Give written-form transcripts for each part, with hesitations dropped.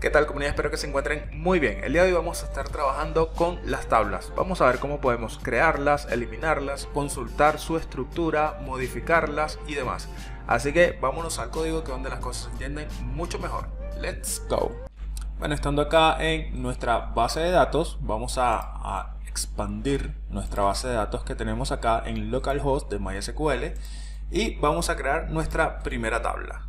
¿Qué tal, comunidad? Espero que se encuentren muy bien. El día de hoy vamos a estar trabajando con las tablas. Vamos a ver cómo podemos crearlas, eliminarlas, consultar su estructura, modificarlas y demás. Así que vámonos al código, que es donde las cosas se entienden mucho mejor. Let's go. Bueno, estando acá en nuestra base de datos, vamos a expandir nuestra base de datos que tenemos acá en localhost de MySQL y vamos a crear nuestra primera tabla.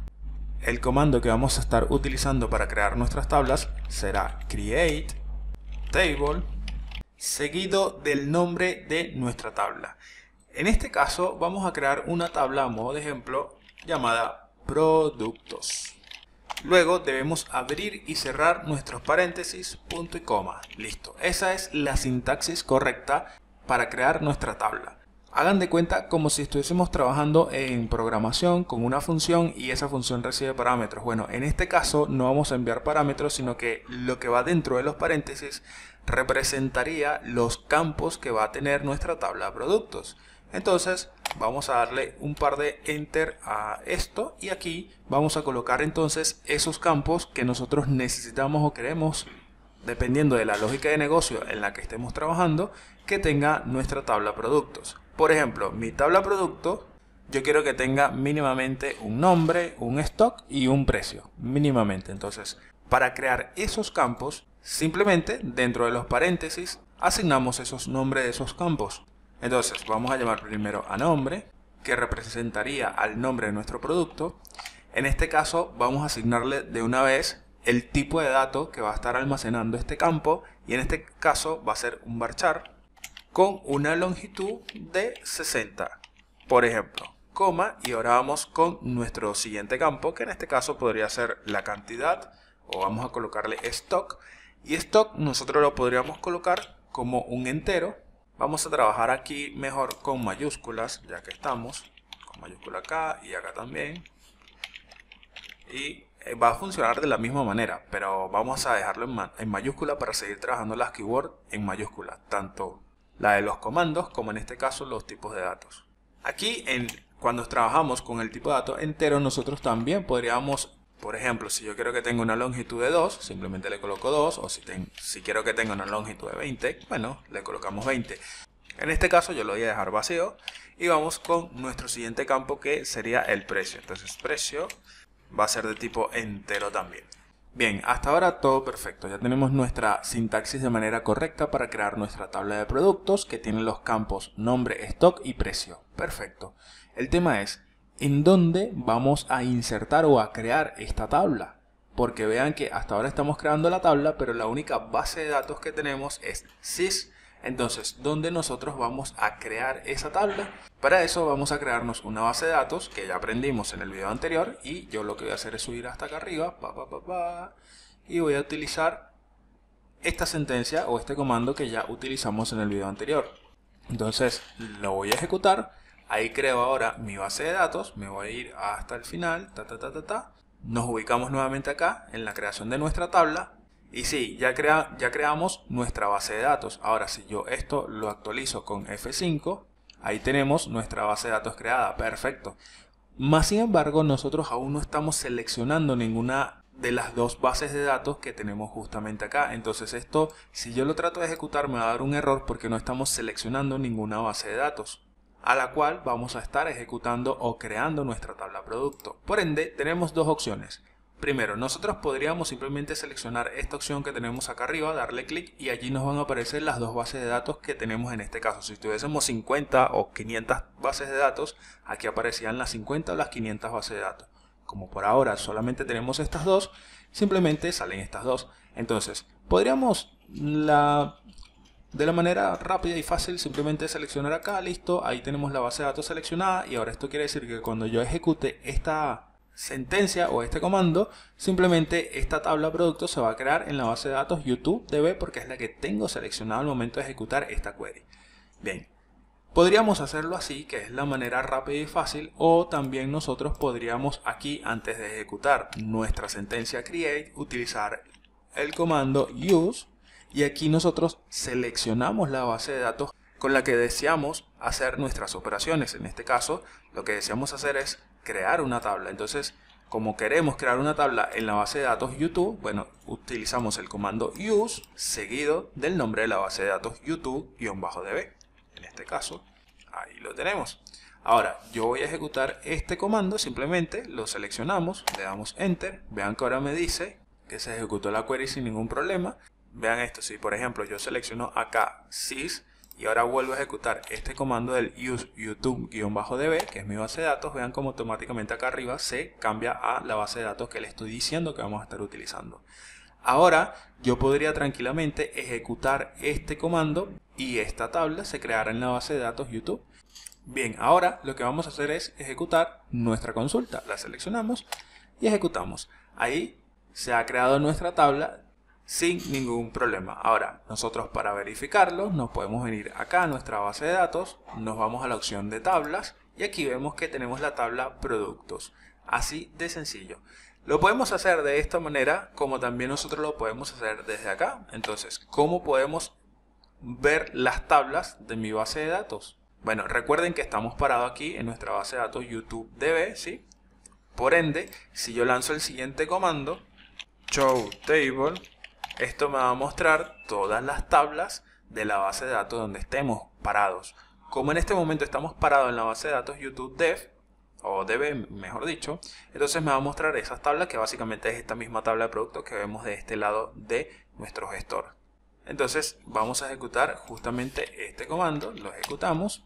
El comando que vamos a estar utilizando para crear nuestras tablas será create table seguido del nombre de nuestra tabla. En este caso vamos a crear una tabla a modo de ejemplo llamada productos. Luego debemos abrir y cerrar nuestros paréntesis, punto y coma. Listo. Esa es la sintaxis correcta para crear nuestra tabla. Hagan de cuenta como si estuviésemos trabajando en programación con una función y esa función recibe parámetros. Bueno, en este caso no vamos a enviar parámetros, sino que lo que va dentro de los paréntesis representaría los campos que va a tener nuestra tabla de productos. Entonces vamos a darle un par de enter a esto y aquí vamos a colocar entonces esos campos que nosotros necesitamos o queremos, dependiendo de la lógica de negocio en la que estemos trabajando, que tenga nuestra tabla productos. Por ejemplo, mi tabla producto, yo quiero que tenga mínimamente un nombre, un stock y un precio, mínimamente. Entonces, para crear esos campos, simplemente dentro de los paréntesis asignamos esos nombres de esos campos. Entonces, vamos a llamar primero a nombre, que representaría al nombre de nuestro producto. En este caso, vamos a asignarle de una vez el tipo de dato que va a estar almacenando este campo, y en este caso va a ser un varchar con una longitud de 60, por ejemplo, coma, y ahora vamos con nuestro siguiente campo, que en este caso podría ser la cantidad, o vamos a colocarle stock, y stock nosotros lo podríamos colocar como un entero. Vamos a trabajar aquí mejor con mayúsculas, ya que estamos con mayúscula acá y acá también, y va a funcionar de la misma manera, pero vamos a dejarlo en mayúscula para seguir trabajando las keywords en mayúscula, tanto la de los comandos como en este caso los tipos de datos. Aquí cuando trabajamos con el tipo de datos entero, nosotros también podríamos, por ejemplo, si yo quiero que tenga una longitud de 2, simplemente le coloco 2, o si quiero que tenga una longitud de 20, bueno, le colocamos 20. En este caso yo lo voy a dejar vacío y vamos con nuestro siguiente campo, que sería el precio. Entonces precio va a ser de tipo entero también. Bien, hasta ahora todo perfecto. Ya tenemos nuestra sintaxis de manera correcta para crear nuestra tabla de productos, que tiene los campos nombre, stock y precio. Perfecto. El tema es, ¿en dónde vamos a insertar o a crear esta tabla? Porque vean que hasta ahora estamos creando la tabla, pero la única base de datos que tenemos es sys. Entonces, ¿dónde nosotros vamos a crear esa tabla? Para eso vamos a crearnos una base de datos que ya aprendimos en el video anterior, y yo lo que voy a hacer es subir hasta acá arriba, y voy a utilizar esta sentencia o este comando que ya utilizamos en el video anterior. Entonces lo voy a ejecutar. Ahí creo ahora mi base de datos, me voy a ir hasta el final, nos ubicamos nuevamente acá en la creación de nuestra tabla. Y sí, ya creamos nuestra base de datos. Ahora, si yo esto lo actualizo con F5, ahí tenemos nuestra base de datos creada. Perfecto. Más sin embargo, nosotros aún no estamos seleccionando ninguna de las dos bases de datos que tenemos justamente acá. Entonces esto, si yo lo trato de ejecutar, me va a dar un error porque no estamos seleccionando ninguna base de datos a la cual vamos a estar ejecutando o creando nuestra tabla producto. Por ende, tenemos dos opciones. Primero, nosotros podríamos simplemente seleccionar esta opción que tenemos acá arriba, darle clic, y allí nos van a aparecer las dos bases de datos que tenemos en este caso. Si tuviésemos 50 o 500 bases de datos, aquí aparecían las 50 o las 500 bases de datos. Como por ahora solamente tenemos estas dos, simplemente salen estas dos. Entonces, podríamos de la manera rápida y fácil simplemente seleccionar acá, listo, ahí tenemos la base de datos seleccionada, y ahora esto quiere decir que cuando yo ejecute esta sentencia o este comando, simplemente esta tabla producto se va a crear en la base de datos YouTube DB, porque es la que tengo seleccionada al momento de ejecutar esta query. Bien, podríamos hacerlo así, que es la manera rápida y fácil, o también nosotros podríamos aquí, antes de ejecutar nuestra sentencia create, utilizar el comando use, y aquí nosotros seleccionamos la base de datos con la que deseamos hacer nuestras operaciones. En este caso, lo que deseamos hacer es crear una tabla. Entonces, como queremos crear una tabla en la base de datos YouTube, bueno, utilizamos el comando use seguido del nombre de la base de datos YouTube-db. En este caso, ahí lo tenemos. Ahora, yo voy a ejecutar este comando, simplemente lo seleccionamos, le damos Enter. Vean que ahora me dice que se ejecutó la query sin ningún problema. Vean esto, si por ejemplo yo selecciono acá sys y ahora vuelvo a ejecutar este comando del use YouTube-db, que es mi base de datos, vean como automáticamente acá arriba se cambia a la base de datos que le estoy diciendo que vamos a estar utilizando. Ahora yo podría tranquilamente ejecutar este comando y esta tabla se creará en la base de datos YouTube. Bien, ahora lo que vamos a hacer es ejecutar nuestra consulta. La seleccionamos y ejecutamos. Ahí se ha creado nuestra tabla sin ningún problema. Ahora, nosotros para verificarlo nos podemos venir acá a nuestra base de datos, nos vamos a la opción de tablas y aquí vemos que tenemos la tabla productos. Así de sencillo. Lo podemos hacer de esta manera, como también nosotros lo podemos hacer desde acá. Entonces, ¿cómo podemos ver las tablas de mi base de datos? Bueno, recuerden que estamos parados aquí en nuestra base de datos YouTube-db, ¿sí? Por ende, si yo lanzo el siguiente comando, show table, esto me va a mostrar todas las tablas de la base de datos donde estemos parados. Como en este momento estamos parados en la base de datos YouTube-dev, o db mejor dicho, entonces me va a mostrar esas tablas que básicamente es esta misma tabla de productos que vemos de este lado de nuestro gestor. Entonces vamos a ejecutar justamente este comando, lo ejecutamos.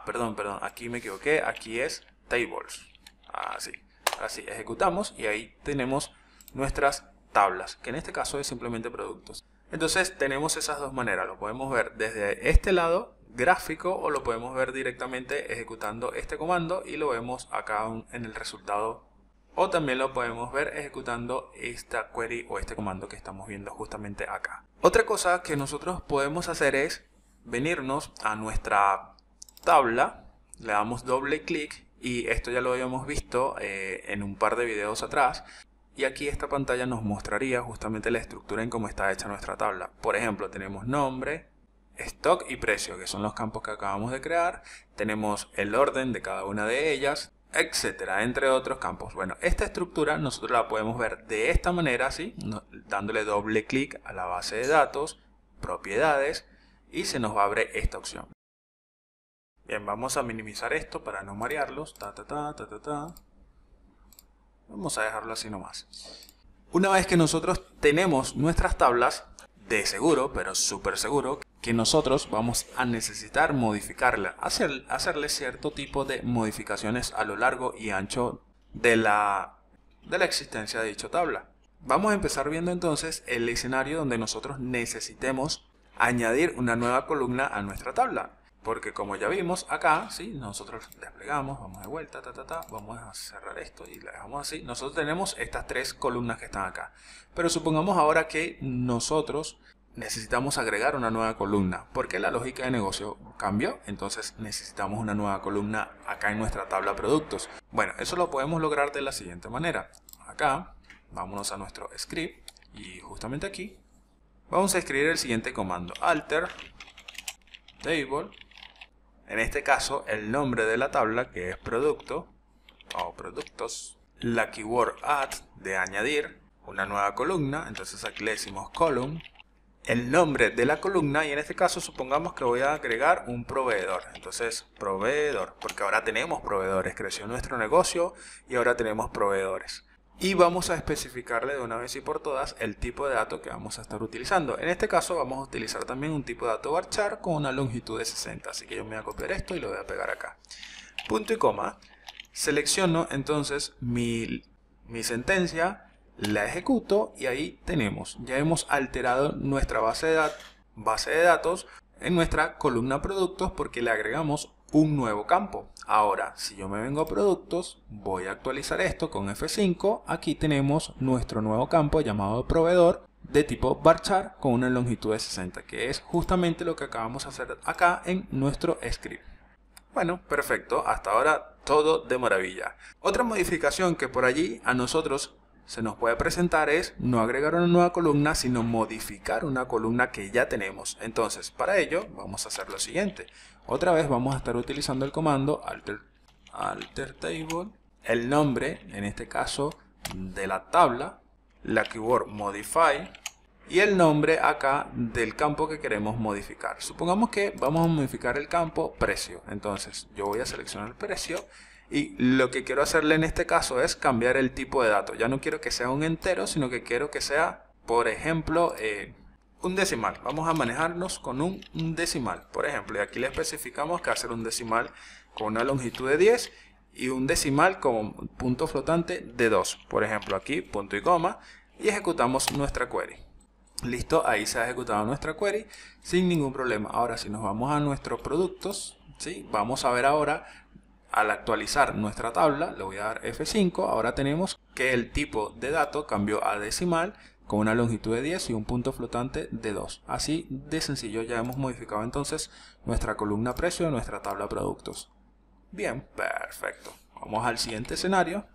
Perdón, aquí me equivoqué, aquí es tables. Así ejecutamos y ahí tenemos nuestras tablas, que en este caso es simplemente productos. Entonces tenemos esas dos maneras, lo podemos ver desde este lado gráfico o lo podemos ver directamente ejecutando este comando y lo vemos acá en el resultado, o también lo podemos ver ejecutando esta query o este comando que estamos viendo justamente acá. Otra cosa que nosotros podemos hacer es venirnos a nuestra tabla, le damos doble clic y esto ya lo habíamos visto en un par de videos atrás. Y aquí esta pantalla nos mostraría justamente la estructura en cómo está hecha nuestra tabla. Por ejemplo, tenemos nombre, stock y precio, que son los campos que acabamos de crear. Tenemos el orden de cada una de ellas, etcétera, entre otros campos. Bueno, esta estructura nosotros la podemos ver de esta manera, ¿sí? Dándole doble clic a la base de datos, propiedades, y se nos abre esta opción. Bien, vamos a minimizar esto para no marearlos. Vamos a dejarlo así nomás. Una vez que nosotros tenemos nuestras tablas, de seguro, pero súper seguro, que nosotros vamos a necesitar modificarla, hacerle cierto tipo de modificaciones a lo largo y ancho de la existencia de dicha tabla. Vamos a empezar viendo entonces el escenario donde nosotros necesitemos añadir una nueva columna a nuestra tabla. Porque como ya vimos acá, ¿sí? Nosotros desplegamos, vamos de vuelta, vamos a cerrar esto y la dejamos así. Nosotros tenemos estas tres columnas que están acá. Pero supongamos ahora que nosotros necesitamos agregar una nueva columna. Porque la lógica de negocio cambió, entonces necesitamos una nueva columna acá en nuestra tabla productos. Bueno, eso lo podemos lograr de la siguiente manera. Acá, vámonos a nuestro script y justamente aquí vamos a escribir el siguiente comando. Alter table. En este caso, el nombre de la tabla, que es producto o productos, la keyword add, de añadir una nueva columna, entonces aquí le decimos column, el nombre de la columna, y en este caso supongamos que voy a agregar un proveedor, entonces proveedor, porque ahora tenemos proveedores, creció nuestro negocio y ahora tenemos proveedores. Y vamos a especificarle de una vez y por todas el tipo de dato que vamos a estar utilizando. En este caso vamos a utilizar también un tipo de dato varchar con una longitud de 60. Así que yo me voy a copiar esto y lo voy a pegar acá. Punto y coma. Selecciono entonces mi sentencia, la ejecuto y ahí tenemos. Ya hemos alterado nuestra base de datos en nuestra columna productos porque le agregamos un nuevo campo. Ahora, si yo me vengo a productos, voy a actualizar esto con F5. Aquí tenemos nuestro nuevo campo llamado proveedor de tipo varchar con una longitud de 60, que es justamente lo que acabamos de hacer acá en nuestro script. Bueno, perfecto. Hasta ahora todo de maravilla. Otra modificación que por allí a nosotros se nos puede presentar es no agregar una nueva columna, sino modificar una columna que ya tenemos. Entonces, para ello vamos a hacer lo siguiente. Otra vez vamos a estar utilizando el comando alter table el nombre, en este caso, de la tabla, la keyword modify y el nombre acá del campo que queremos modificar. Supongamos que vamos a modificar el campo precio. Entonces yo voy a seleccionar el precio y lo que quiero hacerle en este caso es cambiar el tipo de dato. Ya no quiero que sea un entero, sino que quiero que sea, por ejemplo, un decimal. Vamos a manejarnos con un decimal, por ejemplo, y aquí le especificamos que va a ser un decimal con una longitud de 10 y un decimal con punto flotante de 2, por ejemplo aquí punto y coma, y ejecutamos nuestra query. Listo, ahí se ha ejecutado nuestra query sin ningún problema. Ahora si nos vamos a nuestros productos, ¿sí? Vamos a ver ahora, al actualizar nuestra tabla, le voy a dar F5, ahora tenemos que el tipo de dato cambió a decimal con una longitud de 10 y un punto flotante de 2. Así de sencillo ya hemos modificado entonces nuestra columna precio de nuestra tabla productos. Bien, perfecto. Vamos al siguiente escenario.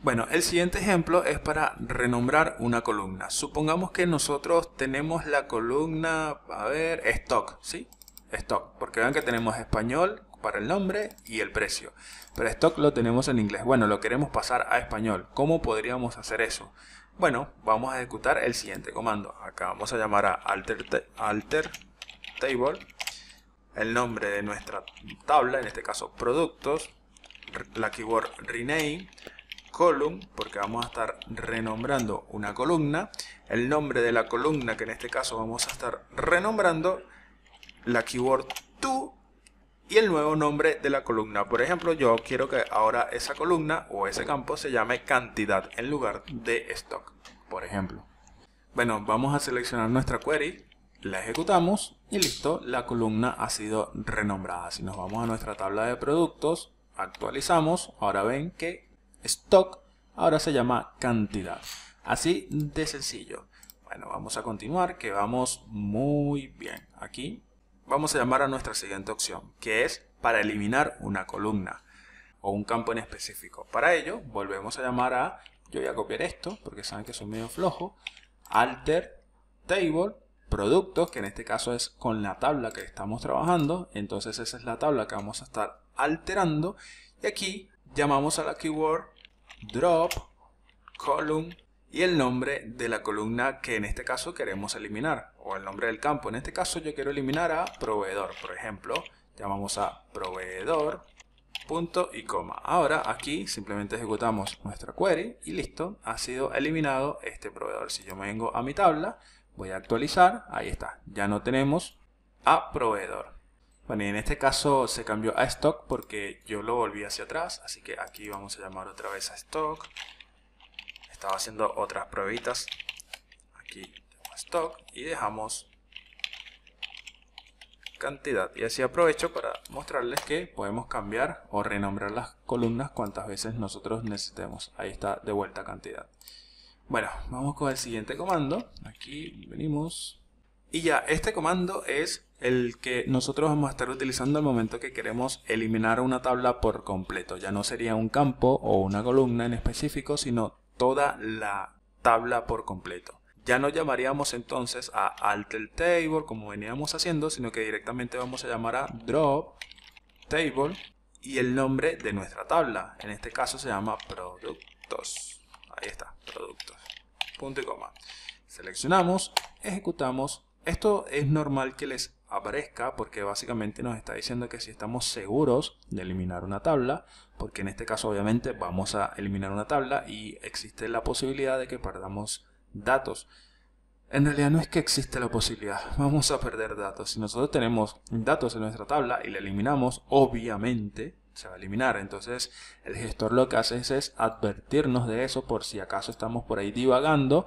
Bueno, el siguiente ejemplo es para renombrar una columna. Supongamos que nosotros tenemos la columna, a ver, stock, ¿sí? Stock, porque vean que tenemos español para el nombre y el precio. Pero stock lo tenemos en inglés. Bueno, lo queremos pasar a español. ¿Cómo podríamos hacer eso? Bueno, vamos a ejecutar el siguiente comando. Acá vamos a llamar a alter table, el nombre de nuestra tabla, en este caso productos, la keyword rename, column, porque vamos a estar renombrando una columna, el nombre de la columna que en este caso vamos a estar renombrando, la keyword to y el nuevo nombre de la columna. Por ejemplo, yo quiero que ahora esa columna o ese campo se llame cantidad en lugar de stock, por ejemplo. Bueno, vamos a seleccionar nuestra query, la ejecutamos y listo, la columna ha sido renombrada. Si nos vamos a nuestra tabla de productos, actualizamos, ahora ven que stock ahora se llama cantidad. Así de sencillo. Bueno, vamos a continuar, que vamos muy bien. Aquí vamos a llamar a nuestra siguiente opción, que es para eliminar una columna o un campo en específico. Para ello, volvemos a llamar a, yo voy a copiar esto, porque saben que soy medio flojo, alter table, productos, que en este caso es con la tabla que estamos trabajando. Entonces esa es la tabla que vamos a estar alterando. Y aquí llamamos a la keyword drop column y el nombre de la columna que en este caso queremos eliminar, o el nombre del campo. En este caso yo quiero eliminar a proveedor, por ejemplo. Llamamos a proveedor, punto y coma. Ahora aquí simplemente ejecutamos nuestra query y listo, ha sido eliminado este proveedor. Si yo me vengo a mi tabla, voy a actualizar, ahí está, ya no tenemos a proveedor. Bueno, y en este caso se cambió a stock porque yo lo volví hacia atrás, así que aquí vamos a llamar otra vez a stock. Estaba haciendo otras pruebitas. Aquí stock y dejamos cantidad. Y así aprovecho para mostrarles que podemos cambiar o renombrar las columnas cuantas veces nosotros necesitemos. Ahí está de vuelta cantidad. Bueno, vamos con el siguiente comando. Aquí venimos. Y ya, este comando es el que nosotros vamos a estar utilizando al momento que queremos eliminar una tabla por completo. Ya no sería un campo o una columna en específico, sino toda la tabla por completo. Ya no llamaríamos entonces a alter table como veníamos haciendo, sino que directamente vamos a llamar a drop table y el nombre de nuestra tabla. En este caso se llama productos. Ahí está, productos. Punto y coma. Seleccionamos, ejecutamos. Esto es normal que les aparezca porque básicamente nos está diciendo que si estamos seguros de eliminar una tabla, porque en este caso obviamente vamos a eliminar una tabla y existe la posibilidad de que perdamos datos. En realidad no es que existe la posibilidad, vamos a perder datos. Si nosotros tenemos datos en nuestra tabla y la eliminamos, obviamente se va a eliminar. Entonces el gestor lo que hace es advertirnos de eso por si acaso estamos por ahí divagando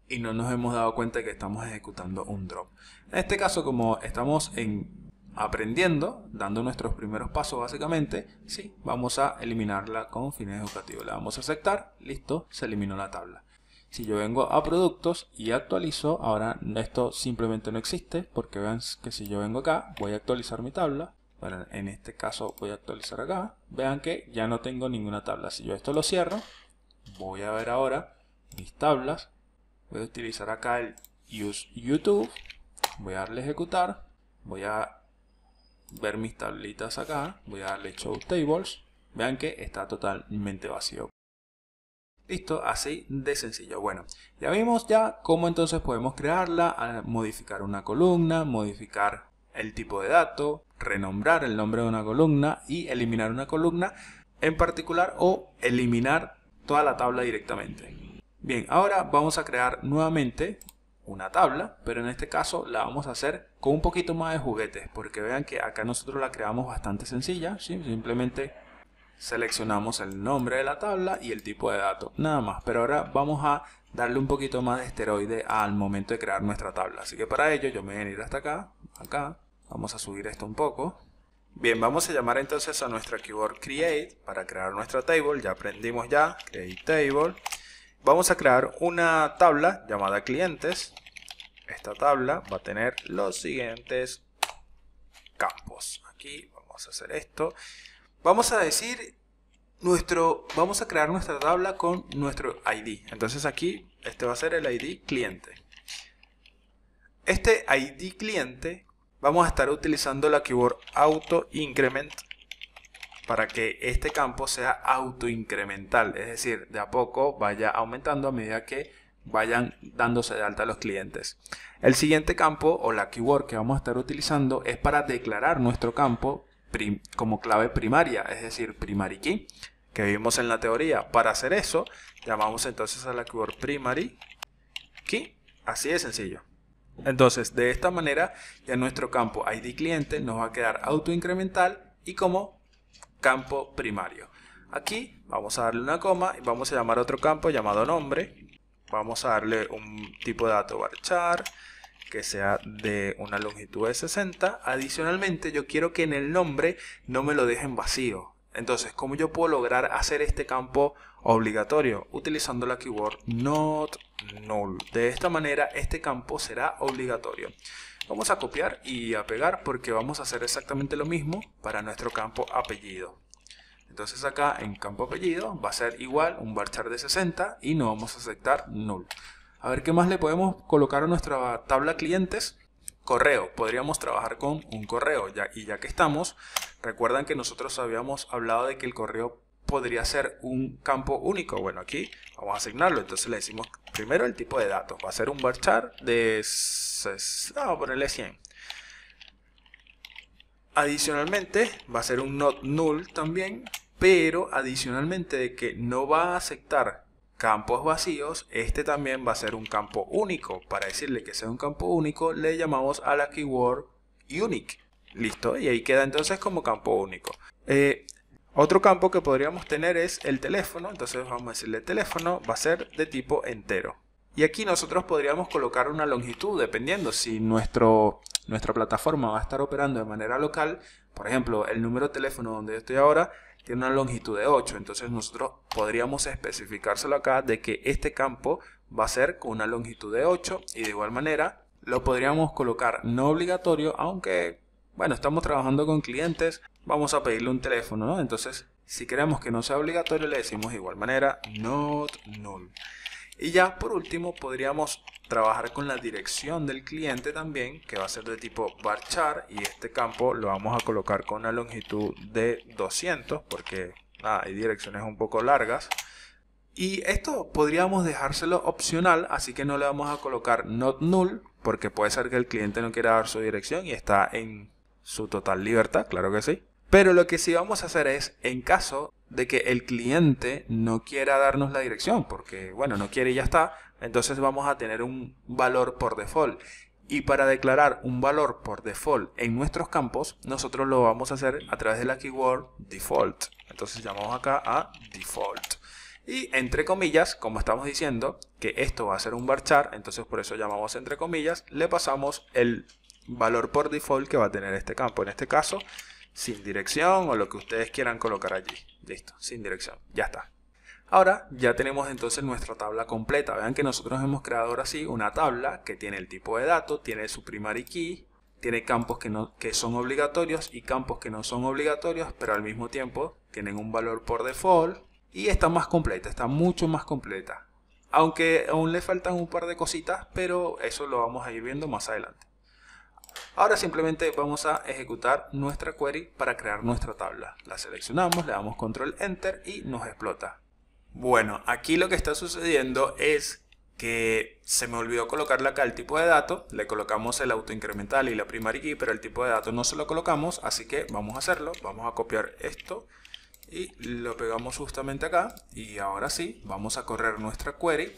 y no nos hemos dado cuenta de que estamos ejecutando un drop. En este caso, como estamos aprendiendo, dando nuestros primeros pasos básicamente, sí, vamos a eliminarla con fines educativos. Le damos a aceptar, listo, se eliminó la tabla. Si yo vengo a productos y actualizo, ahora esto simplemente no existe, porque vean que si yo vengo acá, voy a actualizar mi tabla. Bueno, en este caso voy a actualizar acá. Vean que ya no tengo ninguna tabla. Si yo esto lo cierro, voy a ver ahora mis tablas. Voy a utilizar acá el use YouTube. Voy a darle ejecutar. Voy a ver mis tablitas acá. Voy a darle show tables. Vean que está totalmente vacío. Listo, así de sencillo. Bueno, ya vimos ya cómo entonces podemos crearla, modificar una columna, modificar el tipo de dato, renombrar el nombre de una columna y eliminar una columna en particular o eliminar toda la tabla directamente. Bien, ahora vamos a crear nuevamente una tabla, pero en este caso la vamos a hacer con un poquito más de juguetes, porque vean que acá nosotros la creamos bastante sencilla, ¿sí? Simplemente seleccionamos el nombre de la tabla y el tipo de dato, nada más. Pero ahora vamos a darle un poquito más de esteroide al momento de crear nuestra tabla. Así que para ello yo me voy a ir hasta acá, vamos a subir esto un poco. Bien, vamos a llamar entonces a nuestra keyword create para crear nuestra table. Ya aprendimos ya, create table. Vamos a crear una tabla llamada clientes. Esta tabla va a tener los siguientes campos. Aquí vamos a hacer esto. Vamos a decir vamos a crear nuestra tabla con nuestro ID. Entonces aquí este va a ser el ID cliente. Este ID cliente vamos a estar utilizando la keyword auto-increment para que este campo sea auto-incremental, es decir, de a poco vaya aumentando a medida que vayan dándose de alta los clientes. El siguiente campo o la keyword que vamos a estar utilizando es para declarar nuestro campo como clave primaria, es decir, primary key, que vimos en la teoría. Para hacer eso, llamamos entonces a la keyword primary key, así de sencillo. Entonces, de esta manera, ya nuestro campo ID cliente nos va a quedar autoincremental y como campo primario. Aquí vamos a darle una coma y vamos a llamar a otro campo llamado nombre. Vamos a darle un tipo de dato varchar que sea de una longitud de 60. Adicionalmente, yo quiero que en el nombre no me lo dejen vacío. Entonces, ¿cómo yo puedo lograr hacer este campo obligatorio? Utilizando la keyword not null. De esta manera, este campo será obligatorio. Vamos a copiar y a pegar porque vamos a hacer exactamente lo mismo para nuestro campo apellido. Entonces acá en campo apellido va a ser igual un varchar de 60 y no vamos a aceptar null. A ver qué más le podemos colocar a nuestra tabla clientes. Correo, podríamos trabajar con un correo y ya que estamos, recuerdan que nosotros habíamos hablado de que el correo podría ser un campo único. Bueno, aquí vamos a asignarlo, entonces le decimos primero el tipo de datos, va a ser un varchar de, vamos a ponerle 100. Adicionalmente va a ser un not null también, pero adicionalmente de que no va a aceptar campos vacíos, este también va a ser un campo único. Para decirle que sea un campo único, le llamamos a la keyword unique. Listo, y ahí queda entonces como campo único. Otro campo que podríamos tener es el teléfono, entonces vamos a decirle teléfono, va a ser de tipo entero. Y aquí nosotros podríamos colocar una longitud, dependiendo si nuestra plataforma va a estar operando de manera local. Por ejemplo, el número de teléfono donde yo estoy ahora tiene una longitud de 8, entonces nosotros podríamos especificárselo acá de que este campo va a ser con una longitud de 8 y de igual manera lo podríamos colocar no obligatorio, aunque bueno, estamos trabajando con clientes, vamos a pedirle un teléfono, ¿no? Entonces, si queremos que no sea obligatorio, le decimos de igual manera not null. Y ya por último podríamos trabajar con la dirección del cliente también, que va a ser de tipo varchar, y este campo lo vamos a colocar con una longitud de 200 porque hay direcciones un poco largas. Y esto podríamos dejárselo opcional, así que no le vamos a colocar not null porque puede ser que el cliente no quiera dar su dirección y está en su total libertad, claro que sí. Pero lo que sí vamos a hacer es, en caso de que el cliente no quiera darnos la dirección, porque bueno, no quiere y ya está, entonces vamos a tener un valor por default. Y para declarar un valor por default en nuestros campos, nosotros lo vamos a hacer a través de la keyword default. Entonces llamamos acá a default. Y entre comillas, como estamos diciendo que esto va a ser un varchar, entonces por eso llamamos entre comillas, le pasamos el valor por default que va a tener este campo. En este caso, sin dirección o lo que ustedes quieran colocar allí. Listo, sin dirección, ya está. Ahora ya tenemos entonces nuestra tabla completa. Vean que nosotros hemos creado ahora sí una tabla que tiene el tipo de dato, tiene su primary key, tiene campos que son obligatorios y campos que no son obligatorios, pero al mismo tiempo tienen un valor por default y está más completa, está mucho más completa. Aunque aún le faltan un par de cositas, pero eso lo vamos a ir viendo más adelante. Ahora simplemente vamos a ejecutar nuestra query para crear nuestra tabla. La seleccionamos, le damos control enter y nos explota. Bueno, aquí lo que está sucediendo es que se me olvidó colocarle acá el tipo de dato. Le colocamos el autoincremental y la primary key, pero el tipo de dato no se lo colocamos, así que vamos a hacerlo. Vamos a copiar esto y lo pegamos justamente acá, y ahora sí, vamos a correr nuestra query.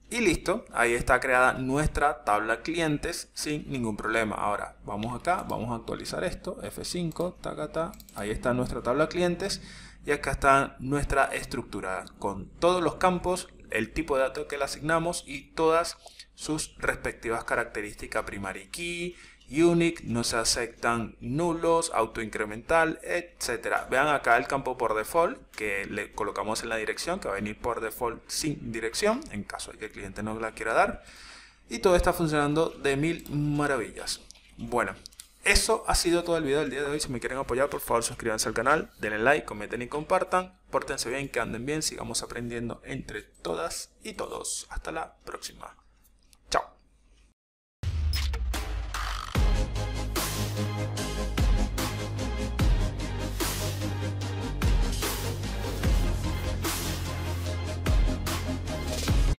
Y listo, ahí está creada nuestra tabla clientes sin ningún problema. Ahora vamos acá, vamos a actualizar esto, F5, tacata, ahí está nuestra tabla clientes y acá está nuestra estructura con todos los campos, el tipo de datos que le asignamos y todas sus respectivas características, primary key, unique, no se aceptan nulos, autoincremental, etcétera. Vean acá el campo por default que le colocamos en la dirección, que va a venir por default sin dirección en caso de que el cliente no la quiera dar, y todo está funcionando de mil maravillas. Bueno, eso ha sido todo el video del día de hoy. Si me quieren apoyar, por favor suscríbanse al canal, denle like, comenten y compartan. Pórtense bien, que anden bien, sigamos aprendiendo entre todas y todos. Hasta la próxima.